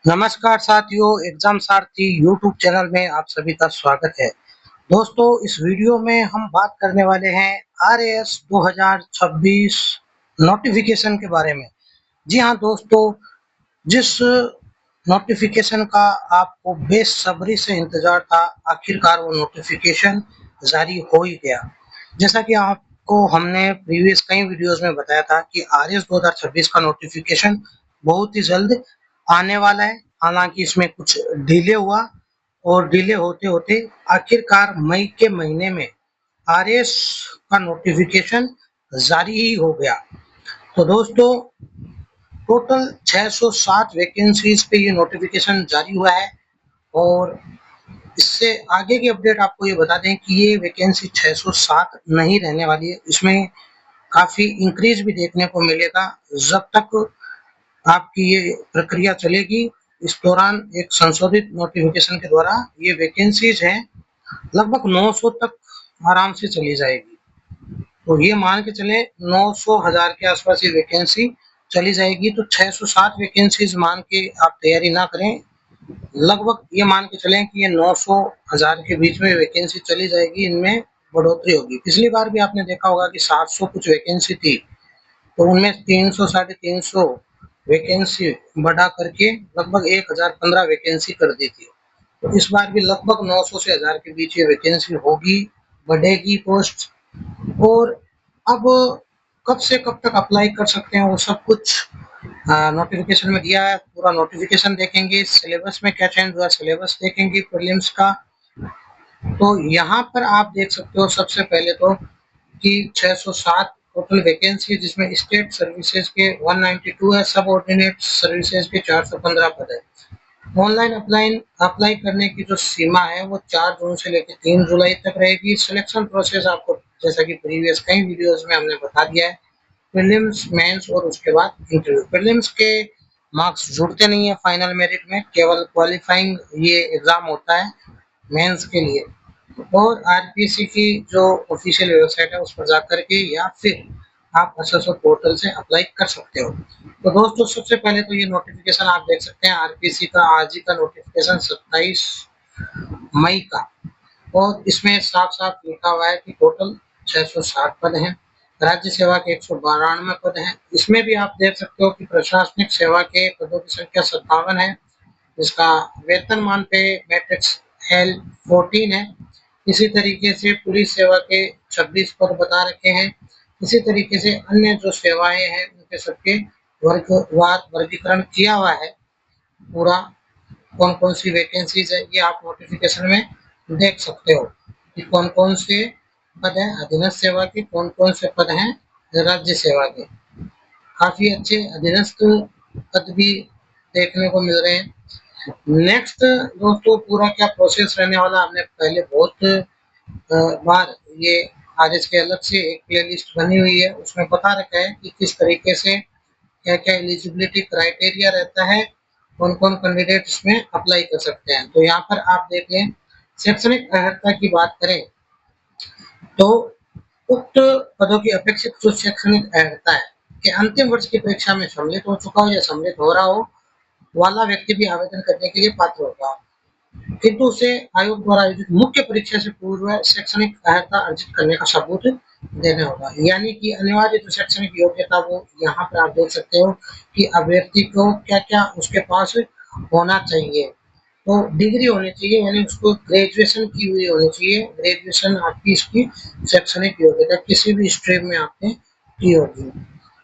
नमस्कार साथियों, एग्जाम सारथी YouTube channel में आप सभी का स्वागत है। दोस्तों, इस वीडियो में हम बात करने वाले हैं आरएएस 2026 नोटिफिकेशन के बारे में। जी हाँ दोस्तों, जिस नोटिफिकेशन का आपको बेसब्री से इंतजार था, आखिरकार वो नोटिफिकेशन जारी हो ही गया। जैसा कि आपको हमने प्रीवियस कई वीडियोस में बताया था कि आरएएस 2026 का नोटिफिकेशन बहुत ही जल्द आने वाला है। हालांकि इसमें कुछ डिले हुआ और डिले होते होते आखिरकार मई के महीने में आरएएस का नोटिफिकेशन जारी ही हो गया। तो दोस्तों, टोटल 607 वैकेंसीज पे ये नोटिफिकेशन जारी हुआ है। और इससे आगे की अपडेट आपको ये बता दें कि ये वैकेंसी 607 नहीं रहने वाली है, इसमें काफी इंक्रीज भी देखने को मिलेगा। जब तक आपकी ये प्रक्रिया चलेगी, इस दौरान एक संशोधित नोटिफिकेशन के द्वारा ये वैकेंसीज हैं लगभग 900 तक आराम से चली जाएगी। तो ये मान के चले 900 हजार के आसपास ये वैकेंसी चली जाएगी। तो 607 वैकेंसीज मान के आप तैयारी ना करें, लगभग ये मान के चलें कि ये 900 हजार के बीच में वैकेंसी चली जाएगी। इनमें बढ़ोतरी होगी। पिछली बार भी आपने देखा होगा कि 700 कुछ वैकेंसी थी, तो उनमें 300 साढ़े 300 वैकेंसी बढ़ा करके लगभग 1015 वैकेंसी कर दी थी। तो इस बार भी लगभग 900 से 1000 के बीच ये वैकेंसी होगी, बढ़ेगी पोस्ट। और अब कब से कब तक अप्लाई कर सकते हैं वो सब कुछ नोटिफिकेशन में दिया है। पूरा नोटिफिकेशन देखेंगे, सिलेबस में क्या चेंज हुआ सिलेबस देखेंगे प्रीलिम्स का। तो यहाँ पर आप देख सकते हो सबसे पहले तो कि 607 टोटल वैकेंसी है, जिसमें स्टेट सर्विसेज के 192 है, सब ऑर्डिनेट सर्विसेज के 415 पद है। ऑनलाइन अप्लाई करने की जो सीमा है वो 4 जून से लेकर 3 जुलाई तक रहेगी। सिलेक्शन प्रोसेस आपको जैसा कि प्रीवियस कई वीडियोस में हमने बता दिया है, प्रीलिम्स, मेंस और उसके बाद इंटरव्यू। प्रीलिम्स के मार्क्स जुड़ते नहीं है फाइनल मेरिट में, केवल क्वालिफाइंग ये एग्जाम होता है मेंस के लिए। और आरपीसी की जो ऑफिशियल वेबसाइट है उस पर जाकर के या फिर आप एसएसओ पोर्टल से अप्लाई कर सकते हो। तो दोस्तों, सबसे पहले तो ये नोटिफिकेशन आप देख सकते हैं आरपीसी का, आज ही का नोटिफिकेशन 27 मई का। और इसमें साफ साफ लिखा हुआ है कि टोटल 660 पद हैं। राज्य सेवा के 192 पद हैं। इसमें भी आप देख सकते हो कि प्रशासनिक सेवा के पदों की संख्या 57 है, जिसका वेतनमान पे मैट्रिक्स एल 14 है। इसी तरीके से पुलिस सेवा के 26 पद बता रखे हैं। इसी तरीके से अन्य जो सेवाएं हैं उनके सबके वर्गवार वर्गीकरण किया हुआ है। पूरा कौन कौन सी वैकेंसीज है ये आप नोटिफिकेशन में देख सकते हो कि कौन कौन से पद हैं अधीनस्थ सेवा के, कौन कौन से पद हैं राज्य सेवा के। काफी अच्छे अधीनस्थ पद भी देखने को मिल रहे हैं। नेक्स्ट दोस्तों, पूरा क्या प्रोसेस रहने वाला, हमने पहले बहुत बार ये आरएस के अलग से एक प्ले लिस्ट बनी हुई है, उसमें बता रखा है कि किस तरीके से क्या क्या एलिजिबिलिटी क्राइटेरिया रहता है, कौन कौन कैंडिडेट इसमें अप्लाई कर सकते हैं। तो यहाँ पर आप देख लें, शैक्षणिक अर्हता की बात करें तो उक्त पदों की अपेक्षित जो शैक्षणिक अर्हता है कि अंतिम वर्ष की परीक्षा में सम्मिलित हो चुका हो या सम्मिलित हो रहा हो वाला व्यक्ति भी आवेदन करने के लिए पात्र होगा, किंतु उसे आयोग द्वारा आयोजित मुख्य परीक्षा से पूर्व शैक्षणिक अर्हता अर्जित करने का सबूत देना होगा। यानी कि अनिवार्य जो शैक्षणिक योग्यता वो यहाँ पर आप देख सकते हो कि अभ्यर्थी को क्या क्या उसके पास होना चाहिए। तो डिग्री होनी चाहिए, यानी उसको ग्रेजुएशन की हुई होनी चाहिए। ग्रेजुएशन आपकी इसकी शैक्षणिक योग्यता किसी भी स्ट्रीम में आपने की होगी।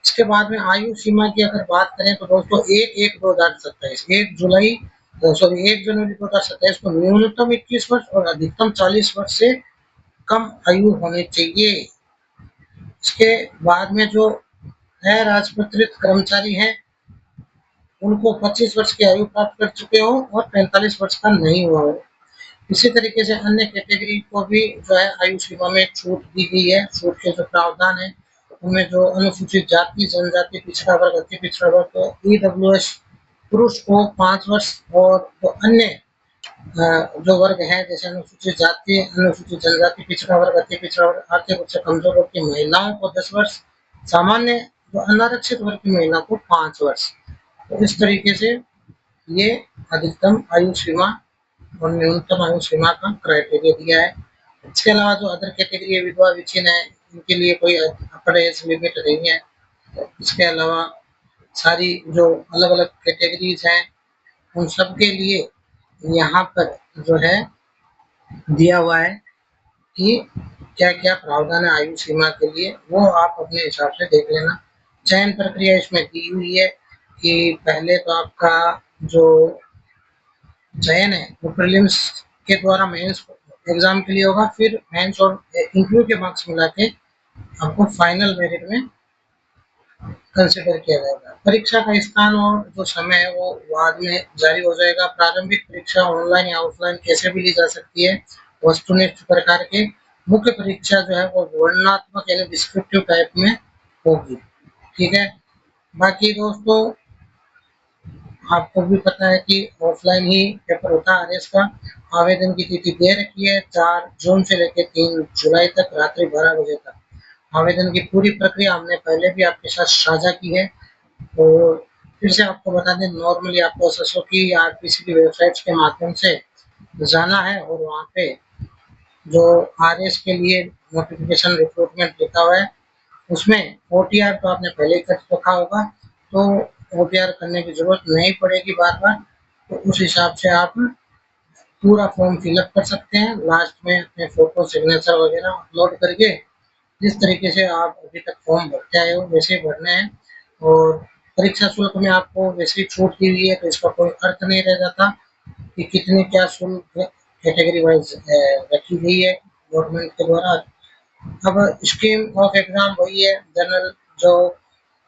इसके बाद में आयु सीमा की अगर बात करें तो दोस्तों 1/1/2027 1 जनवरी 2027 को न्यूनतम 21 वर्ष और अधिकतम 40 वर्ष से कम आयु होनी चाहिए। इसके बाद में जो अराजपत्रित कर्मचारी हैं उनको 25 वर्ष की आयु प्राप्त कर चुके हो और 45 वर्ष का नहीं हुआ हो। इसी तरीके से अन्य कैटेगरी को भी जो है आयु सीमा में छूट दी गई है। छूट के जो प्रावधान है उनमें जो अनुसूचित जाति, जनजाति, पिछड़ा वर्ग, अति पिछड़ा वर्ग, ईडब्ल्यूएस पुरुष को 5 वर्ष, और जो अन्य जो वर्ग है जैसे अनुसूचित जाति, अनुसूचित जनजाति, पिछड़ा वर्ग, अति पिछड़ा वर्ग, आर्थिक रूप से कमजोर वर्ग की महिलाओं को 10 वर्ष, सामान्य जो अनारक्षित वर्ग की महिला को 5 वर्ष। तो इस तरीके से ये अधिकतम आयु सीमा और न्यूनतम आयु सीमा का क्राइटेरिया दिया है। इसके अलावा जो अदर कैटेगरी है, विधवा विच्छिन्न है, इनके लिए कोई अपर एज लिमिट नहीं है। इसके अलावा सारी जो अलग अलग कैटेगरीज हैं उन सब के लिए यहाँ पर जो है दिया हुआ है कि क्या क्या प्रावधान है आयु सीमा के लिए, वो आप अपने हिसाब से देख लेना। चयन प्रक्रिया इसमें दी हुई है कि पहले तो आपका जो चयन है वो प्रीलिम्स के द्वारा मेंस एग्जाम के लिए होगा, फिर मेंस और इंटरव्यू के मार्क्स मिला के आपको फाइनल मेरिट में कंसिडर किया जाएगा। परीक्षा का स्थान और जो समय है वो बाद में जारी हो जाएगा। प्रारंभिक परीक्षा ऑनलाइन या ऑफलाइन कैसे भी ली जा सकती है। वस्तुनिष्ठ प्रकार के मुख्य परीक्षा जो है वो वर्णनात्मक यानी डिस्क्रिप्टिव टाइप में होगी। ठीक है। बाकी दोस्तों आपको भी पता है कि ऑफलाइन ही पेपर होता है आरएस का। आवेदन की तिथि दे रखी है 4 जून से लेकर 3 जुलाई तक रात्रि 12 बजे तक। आवेदन की पूरी प्रक्रिया हमने पहले भी आपके साथ साझा की है। और फिर से आपको बता दें, नॉर्मली आपको एसएसओ की या आरपीसी की वेबसाइट्स के माध्यम से जाना है और वहाँ पे जो आरएस के लिए नोटिफिकेशन रिक्रूटमेंट लिखा हुआ है उसमें ओटीआर तो आपने पहले ही कर रखा होगा, तो ओटीआर करने की जरूरत नहीं पड़ेगी बार बार। तो उस हिसाब से आप पूरा फॉर्म फिलअप कर सकते हैं। लास्ट में अपने फोटो सिग्नेचर वगैरह अपलोड करके जिस तरीके से आप अभी तक फॉर्म भरते आए हो वैसे ही भरने हैं। और परीक्षा शुल्क में आपको वैसे ही छूट दी हुई है, तो इसका कोई अर्थ नहीं रह जाता कि कितनी क्या शुल्क कैटेगरी वाइज रखी गई है गवर्नमेंट के द्वारा। अब स्कीम ऑफ एग्जाम वही है। जनरल जो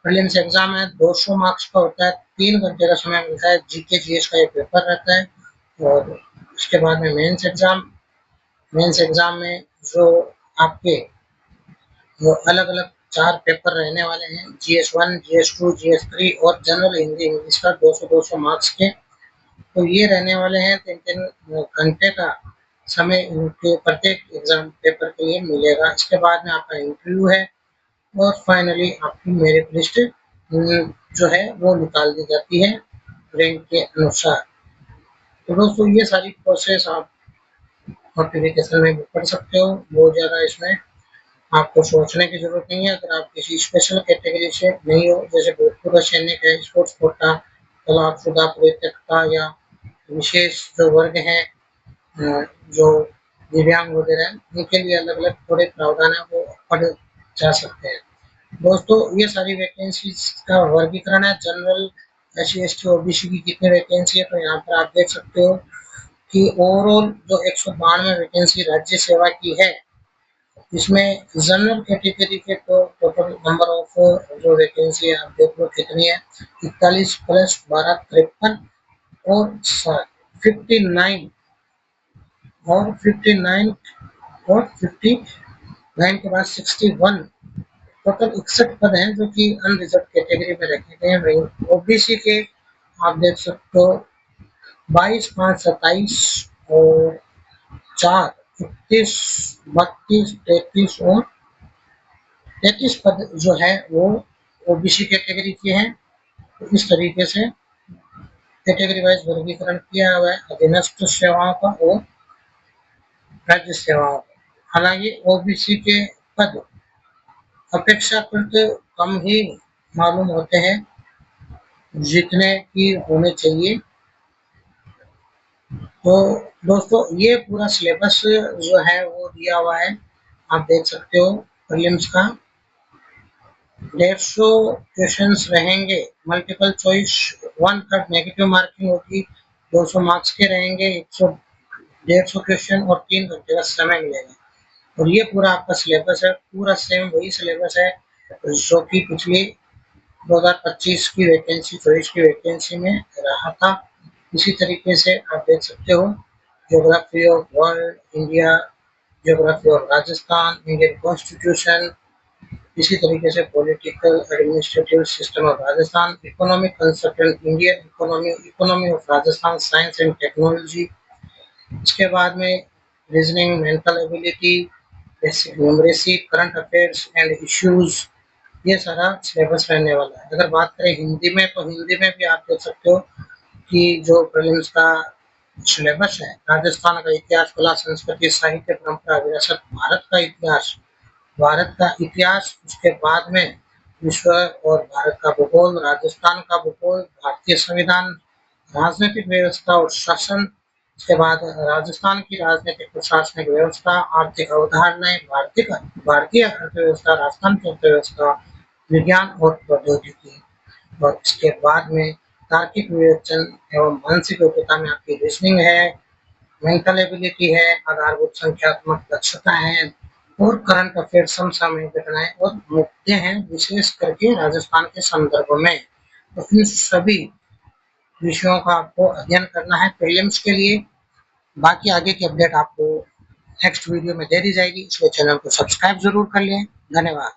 प्रीलिम्स एग्जाम है 200 मार्क्स का होता है, 3 घंटे का समय मिलता है। जीके जीएस का एक पेपर रहता है और उसके बाद में मेंस एग्जाम में जो आपके जो अलग अलग 4 पेपर रहने वाले हैं, जीएस 1, जीएस 2, जीएस 3 और जनरल हिंदी इंग्लिश का 200-200 मार्क्स के। तो ये रहने वाले हैं 3-3 घंटे का समय इनके प्रत्येक एग्जाम पेपर के लिए मिलेगा। इसके बाद में आपका इंटरव्यू है और फाइनली आपकी मेरिट लिस्ट जो है वो निकाल दी जाती है रैंक के अनुसार। तो दोस्तों ये सारी प्रोसेस आप नोटिफिकेशन में भी पढ़ सकते हो। बहुत ज़्यादा इसमें आपको सोचने की जरूरत नहीं है। अगर आप किसी स्पेशल कैटेगरी से नहीं हो, जैसे भूतपूर्व सैनिक है, स्पोर्ट्स कोटा, तलाकशुदा, परित्यक्ता या विशेष जो वर्ग हैं, जो दिव्यांग वगैरह हैं, उनके लिए अलग अलग थोड़े प्रावधान है वो पढ़े जा सकते हैं। दोस्तों ये सारी वैकेंसीज का वर्गीकरण है। जनरल, SC ST OBC की कितनी वैकेंसी है तो यहाँ पर आप देख सकते हो कि ओवरऑल जो 192 वैकेंसी राज्य सेवा की है, इसमें जनरल कैटेगरी के तो टोटल नंबर ऑफ जो वैकेंसी है आप देख लो कितनी है, 41 प्लस 12 53 और 59 और 59 और 59 के बाद 61, टोटल 61 पद हैं जो कि अनरिजर्व कैटेगरी में रखे गए हैं। वहीं ओबीसी के आप देख सकते हो 22, 5, 27 और 4, 31, 32, 33 और 33 पद जो है वो ओबीसी कैटेगरी के हैं। तो इस तरीके से कैटेगरी वाइज वर्गीकरण किया हुआ है अधीनस्थ सेवाओं का और राज्य सेवाओं का। हालांकि ओबीसी के पद अपेक्षाकृत कम ही मालूम होते हैं जितने की होने चाहिए। तो दोस्तों ये पूरा सिलेबस जो है वो दिया हुआ है, आप देख सकते हो। प्रीलिम्स का 150 क्वेश्चंस रहेंगे, मल्टीपल चॉइस 1/3 नेगेटिव मार्किंग होगी, 200 मार्क्स के रहेंगे, 150 क्वेश्चन और 3 घंटे का समय मिलेगा। और ये पूरा आपका सिलेबस है, पूरा सेम वही सिलेबस है जो कि पिछली 2025 की वैकेंसी 24 की वैकेंसी में रहा था। इसी तरीके से आप देख सकते हो geography of world India, geography of Rajasthan, Indian constitution, इसी तरीके से political administrative system of Rajasthan, economic consultant Indian economy, economy of Rajasthan, science and technology. इसके बाद में reasoning, mental ability, basic numeracy, current affairs and issues, ये सारा सिलेबस रहने वाला है। अगर बात करें हिंदी में तो हिंदी में भी आप देख सकते हो की जो प्रीलिम्स का सिलेबस है, राजस्थान का इतिहास, कला, संस्कृति, साहित्य, परंपरा, विरासत, भारत का इतिहास, उसके बाद में विश्व और भारत का भूगोल, राजस्थान का भूगोल, भारतीय संविधान, राजनीतिक व्यवस्था और शासन, उसके बाद राजस्थान की राजनीतिक प्रशासनिक व्यवस्था, आर्थिक अवधारणाएं, भारतीय अर्थव्यवस्था, राजस्थान की अर्थव्यवस्था, विज्ञान और प्रौद्योगिकी, और इसके बाद में तार्किक विवेचन एवं मानसिक योग्यता में आपकी रीजनिंग है, मेंटल एबिलिटी है, आधारभूत संख्यात्मक दक्षता है और करंट अफेयर समसामयिक घटनाएं और मुद्दे हैं, विशेष करके राजस्थान के संदर्भ में। तो इन सभी विषयों का आपको अध्ययन करना है प्रीलिम्स के लिए। बाकी आगे की अपडेट आपको नेक्स्ट वीडियो में दे दी जाएगी, इसलिए चैनल को सब्सक्राइब जरूर कर लें। धन्यवाद।